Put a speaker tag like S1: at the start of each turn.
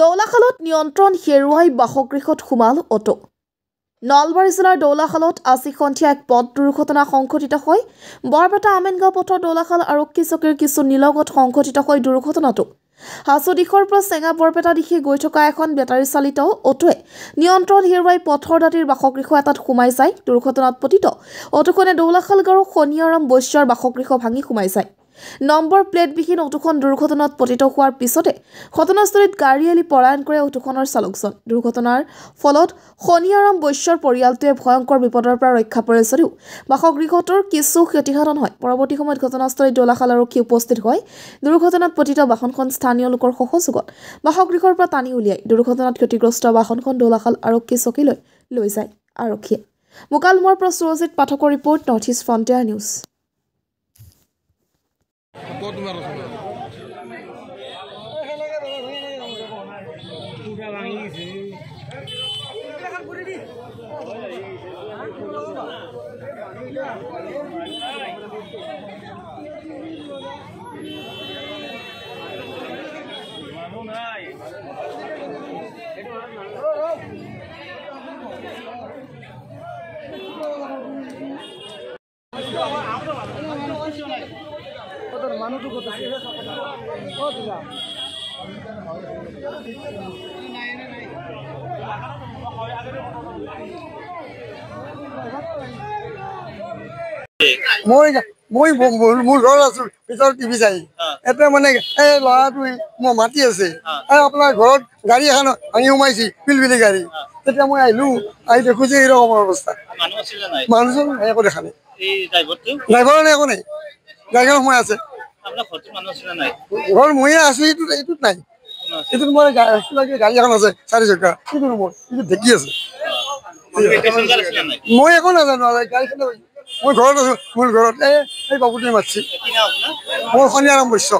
S1: দৌলাখালত নিয়ন্ত্ৰণ হেৰুৱাই বাসগৃহত সোমাল অটো। নলবাৰী জিলাৰ দৌলাখালত আজি সন্ধিয়া এক পথ দুৰ্ঘটনা সংঘটিত হয়। বৰপেটা আমেনগাঁও পথৰ দৌলাখাল আৰক্ষী চকীৰ কিছু নিলগত সংঘটিত হয় দুৰ্ঘটনাটো। হাজো দিশৰ পৰা চেঙা বৰপেটা দিশে গৈ থকা এখন বেটাৰী চালিত অটোৱে নিয়ন্ত্ৰণ হেৰুৱাই পথৰ দাঁতিৰ বাসগৃহ এটাত সোমাই যায়। দুৰ্ঘটনাত পতিত অটোখনে দৌলাখাল গাঁৱৰ শনিয়াৰাম বৈশ্যৰ বাসগৃহ ভাঙি সোমাই যায়। নম্বৰ প্লেটবিহীন অটোখন দুৰ্ঘটনাত পতিত হোৱাৰ পিছতে ঘটনাস্থলীত গাড়ী এলি পলায়ন কৰে অটোখনৰ চালকজন। দুৰ্ঘটনাৰ ফলত শনিয়াৰাম বৈশ্যৰ পৰিয়ালটোৱে ভয়ংকৰ বিপদৰ পৰা ৰক্ষা পৰে যদিও বাসগৃহটোৰ কিছু ক্ষতিসাধন হয়। পৰৱৰ্তী সময়ত ঘটনাস্থলীত দৌলাখাল আৰক্ষী উপস্থিত হয়। দুৰ্ঘটনাত পতিত বাহনখন স্থানীয় লোকৰ সহযোগত বাসগৃহৰ পৰা টানি উলিয়াই দুৰ্ঘটনাত ক্ষতিগ্ৰস্ত বাহনখন দৌলাখাল আৰক্ষী চকীলৈ লৈ যায় আৰক্ষীয়ে। মোকালমোৱাৰ পৰা সুৰজিত পাঠকৰ report, north east frontier news.
S2: মই মোৰ ঘৰত আছো, পিছত টিভি চাই এটা মানে এই ল'ৰাটোৱে মই মাতি আছে, আপোনাৰ ঘৰত গাড়ী এখন ভাঙি সোমাইছি, পিলপিলি গাড়ী। তেতিয়া মই আহিলো, আহি দেখো যে এইরকম অৱস্থা। মানুহজন একো দেখা নাই, ড্ৰাইভাৰৰ একো নাই, গাড়ীখন সোমাই আছে। ঘৰ ময়ে আছো, এইটোত নাই। এইটোত মই গাড়ী এখন আছে 4 চকা, সেইটো ৰুমত এইটো ঢেকি আছে। মই একো নাজানো, গাড়ীখন মই ঘৰত আছো, মোৰ ঘৰত এই বাবুটোৱে মাতিছে। মই শনিয়াৰাম বৈশ্য।